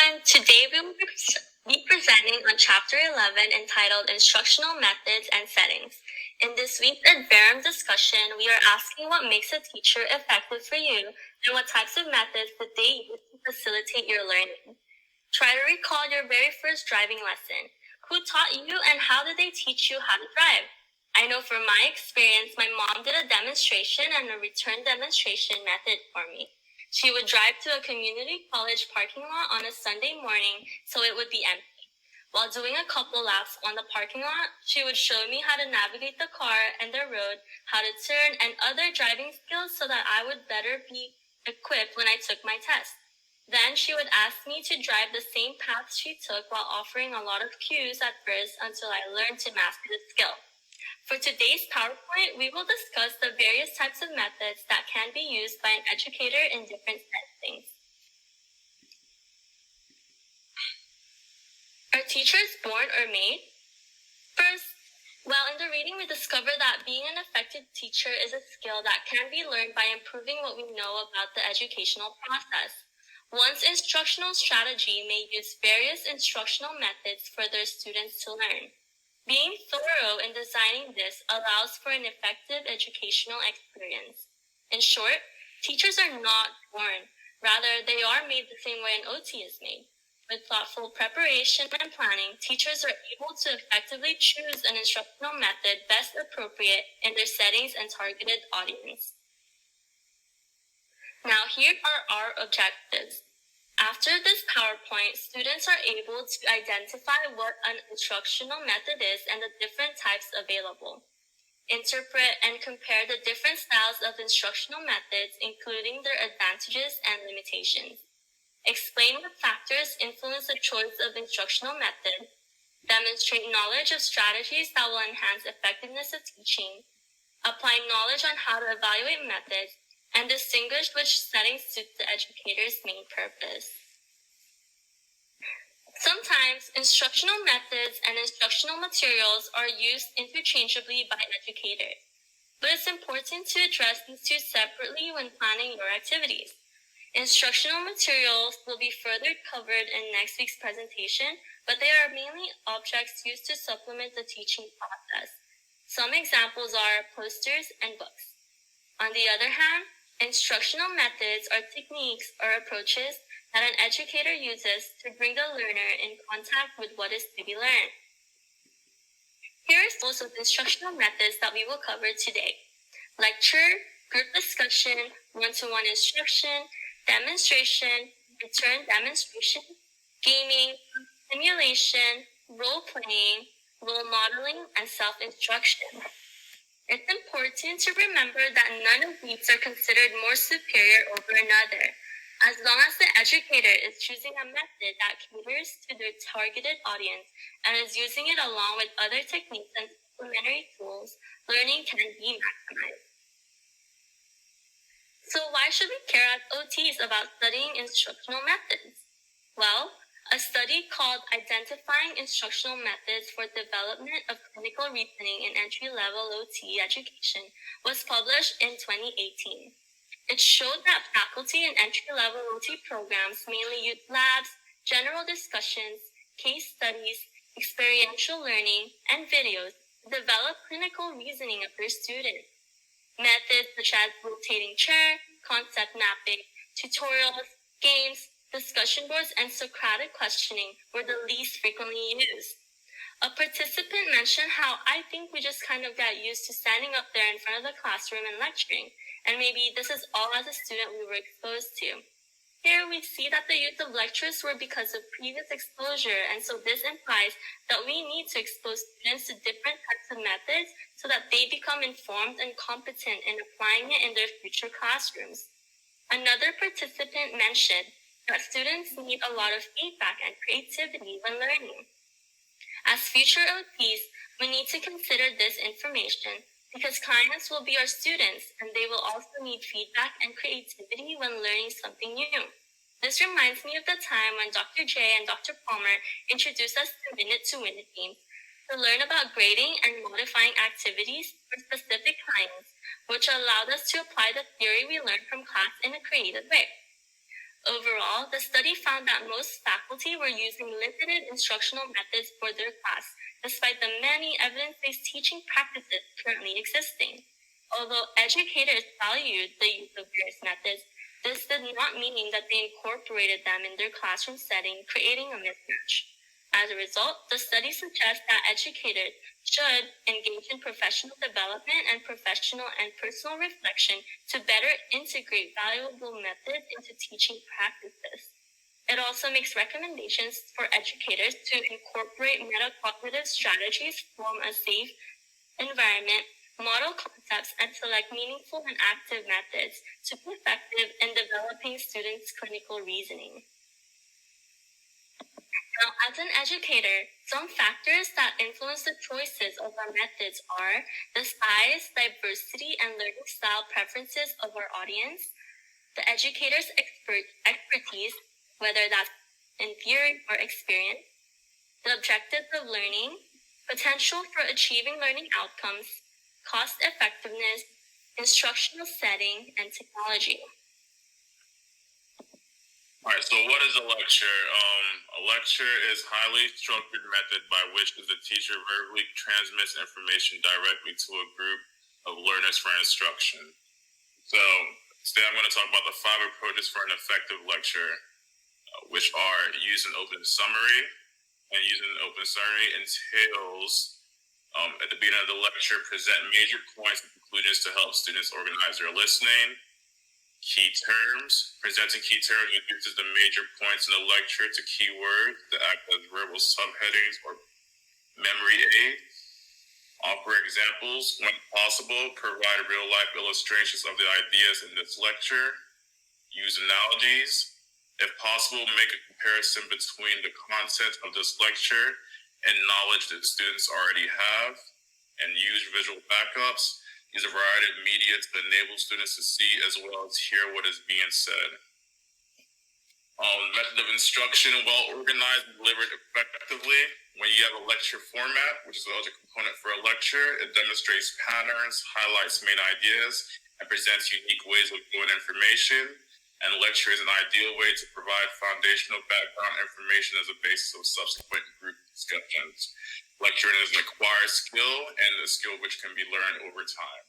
everyone. Today we will be presenting on Chapter 11 entitled Instructional Methods and Settings. In this week's Adverum discussion, we are asking what makes a teacher effective for you and what types of methods did they use to facilitate your learning. Try to recall your very first driving lesson. Who taught you and how did they teach you how to drive? I know from my experience, my mom did a demonstration and a return demonstration method for me. She would drive to a community college parking lot on a Sunday morning so it would be empty. While doing a couple laps on the parking lot, she would show me how to navigate the car and the road, how to turn, and other driving skills so that I would better be equipped when I took my test. Then she would ask me to drive the same path she took while offering a lot of cues at first until I learned to master the skill. For today's PowerPoint, we will discuss the various types of methods that can be used by an educator in different settings. Are teachers born or made? First, in the reading, we discover that being an effective teacher is a skill that can be learned by improving what we know about the educational process. One's instructional strategy may use various instructional methods for their students to learn. Being thorough in designing this allows for an effective educational experience. In short, teachers are not born. Rather, they are made the same way an OT is made. With thoughtful preparation and planning, teachers are able to effectively choose an instructional method best appropriate in their settings and targeted audience. Now, here are our objectives. After this PowerPoint, students are able to identify what an instructional method is and the different types available. Interpret and compare the different styles of instructional methods, including their advantages and limitations. Explain what factors influence the choice of instructional method. Demonstrate knowledge of strategies that will enhance effectiveness of teaching. Apply knowledge on how to evaluate methods, and distinguish which settings suit the educator's main purpose. Sometimes, instructional methods and instructional materials are used interchangeably by educators, but it's important to address these two separately when planning your activities. Instructional materials will be further covered in next week's presentation, but they are mainly objects used to supplement the teaching process. Some examples are posters and books. On the other hand, instructional methods are techniques or approaches that an educator uses to bring the learner in contact with what is to be learned. Here are examples of instructional methods that we will cover today: lecture, group discussion, one-to-one instruction, demonstration, return demonstration, gaming, simulation, role-playing, role modeling, and self-instruction. It's important to remember that none of these are considered more superior over another, as long as the educator is choosing a method that caters to their targeted audience and is using it along with other techniques and supplementary tools, learning can be maximized. So why should we care as OTs about studying instructional methods? Well, a study called Identifying Instructional Methods for Development of Clinical Reasoning in Entry-Level OT Education was published in 2018. It showed that faculty in entry-level OT programs mainly use labs, general discussions, case studies, experiential learning, and videos to develop clinical reasoning of their students. Methods such as rotating chair, concept mapping, tutorials, games, discussion boards, and Socratic questioning were the least frequently used. A participant mentioned how I think we just kind of got used to standing up there in front of the classroom and lecturing, and maybe this is all as a student we were exposed to. Here we see that the use of lectures were because of previous exposure, and so this implies that we need to expose students to different types of methods so that they become informed and competent in applying it in their future classrooms. Another participant mentioned that students need a lot of feedback and creativity when learning. As future OTs, we need to consider this information because clients will be our students and they will also need feedback and creativity when learning something new. This reminds me of the time when Dr. J and Dr. Palmer introduced us to minute games to learn about grading and modifying activities for specific clients, which allowed us to apply the theory we learned from class in a creative way. Overall, the study found that most faculty were using limited instructional methods for their class, despite the many evidence-based teaching practices currently existing. Although educators valued the use of various methods, this did not mean that they incorporated them in their classroom setting, creating a mismatch. As a result, the study suggests that educators should engage in professional development and professional and personal reflection to better integrate valuable methods into teaching practices. It also makes recommendations for educators to incorporate metacognitive strategies, form a safe environment, model concepts, and select meaningful and active methods to be effective in developing students' clinical reasoning. Now, as an educator, some factors that influence the choices of our methods are the size, diversity, and learning style preferences of our audience, the educator's expertise, whether that's in theory or experience, the objectives of learning, potential for achieving learning outcomes, cost effectiveness, instructional setting, and technology. All right, so what is a lecture? A lecture is a highly structured method by which the teacher verbally transmits information directly to a group of learners for instruction. So today I'm going to talk about the 5 approaches for an effective lecture, which are use an open summary. And using an open summary entails, at the beginning of the lecture, present major points and conclusions to help students organize their listening. Key terms. Presenting key terms reduces the major points in the lecture to key words that act as verbal subheadings or memory aids. Offer examples when possible. Provide real-life illustrations of the ideas in this lecture. Use analogies. If possible, make a comparison between the content of this lecture and knowledge that students already have. And use visual backups. Use a variety of media to enable students to see as well as hear what is being said. Method of instruction, well organized and delivered effectively. When you have a lecture format, which is the other component for a lecture, it demonstrates patterns, highlights main ideas, and presents unique ways of viewing information. And lecture is an ideal way to provide foundational background information as a basis of subsequent group discussions. Lecturing is an acquired skill and a skill which can be learned over time.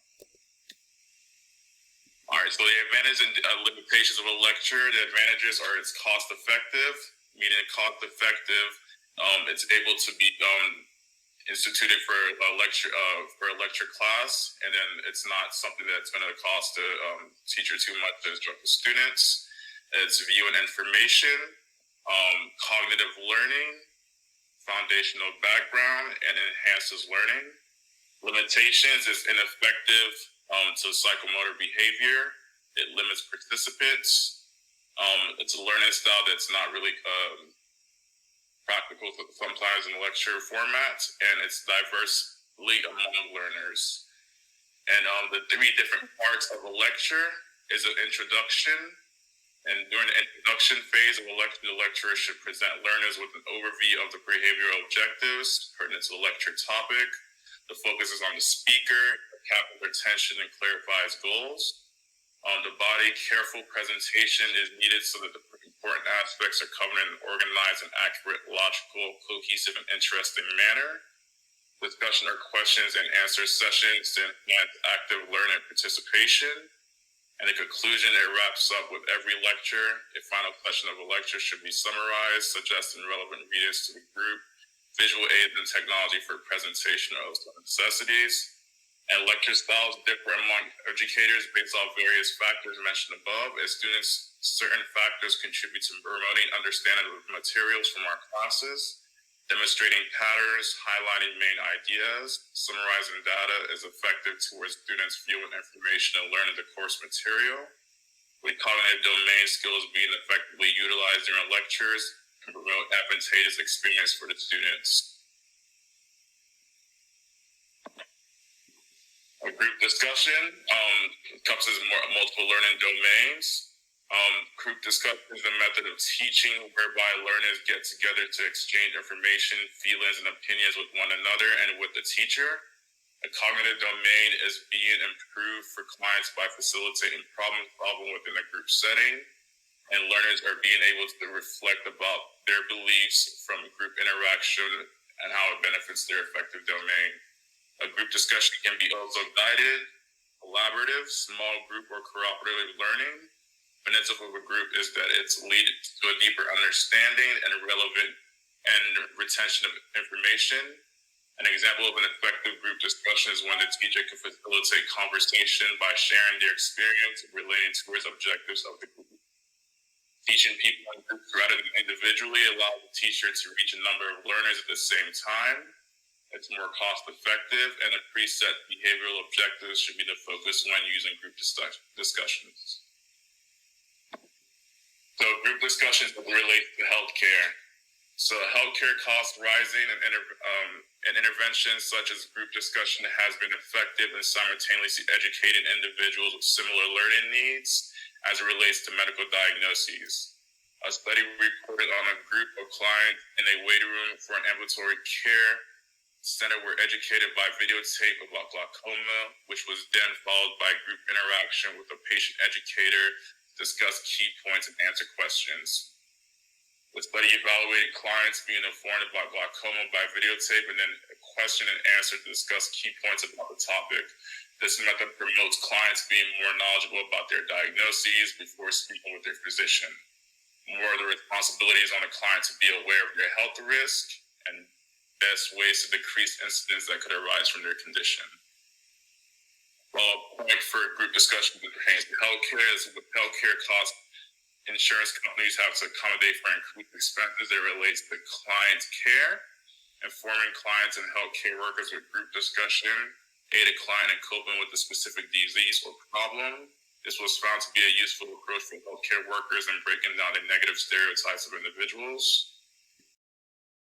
All right, so the advantages and limitations of a lecture. The advantages are it's cost effective, meaning cost effective. It's able to be instituted for a lecture class, and then it's not something that's going to cost the teacher too much to instruct the students. It's viewing information, cognitive learning, foundational background, and enhances learning. Limitations is ineffective to psychomotor behavior. It limits participants. It's a learning style that's not really practical sometimes in lecture format, and it's diversely among learners. And the 3 different parts of a lecture is an introduction. And during the introduction phase of a lecture, the lecturer should present learners with an overview of the behavioral objectives pertinent to the lecture topic. The focus is on the speaker, captures their attention, and clarifies goals. The body, careful presentation is needed so that the important aspects are covered in an organized and accurate, logical, cohesive, and interesting manner. Discussion or questions and answer sessions to enhance active learning and participation. And in conclusion, it wraps up with every lecture. A final question of a lecture should be summarized, suggesting relevant readings to the group, visual aids and technology for presentation of necessities. And lecture styles differ among educators based off various factors mentioned above. As students, certain factors contribute to promoting understanding of materials from our classes. Demonstrating patterns, highlighting main ideas, summarizing data is effective towards students viewing information and learning the course material. With cognitive domain skills being effectively utilized during lectures can promote advantageous experience for the students. A group discussion encompasses multiple learning domains. Group discussion is a method of teaching whereby learners get together to exchange information, feelings, and opinions with one another and with the teacher. A cognitive domain is being improved for clients by facilitating problem solving within a group setting. and learners are being able to reflect about their beliefs from group interaction and how it benefits their effective domain. A group discussion can be also guided, collaborative, small group, or cooperative learning. The benefit of a group is that it's leads to a deeper understanding and relevant and retention of information. An example of an effective group discussion is when the teacher can facilitate conversation by sharing their experience relating towards objectives of the group. Teaching people in groups rather than individually allows the teacher to reach a number of learners at the same time. It's more cost effective, and the preset behavioral objectives should be the focus when using group discussions. So group discussions relate to healthcare. So healthcare costs rising and interventions such as group discussion has been effective in simultaneously educating individuals with similar learning needs as it relates to medical diagnoses. A study reported on a group of clients in a waiting room for an ambulatory care center were educated by videotape about glaucoma, which was then followed by group interaction with a patient educator to discuss key points and answer questions. The study evaluated clients being informed about glaucoma by videotape and then a question and answer to discuss key points about the topic. This method promotes clients being more knowledgeable about their diagnoses before speaking with their physician. More of the responsibility is on the client to be aware of their health risk and best ways to decrease incidents that could arise from their condition. Well, a point for group discussion that pertains to healthcare is with healthcare costs, insurance companies have to accommodate for increased expenses that relates to client care. Informing clients and healthcare workers with group discussion aid a client in coping with a specific disease or problem. This was found to be a useful approach for healthcare workers in breaking down the negative stereotypes of individuals.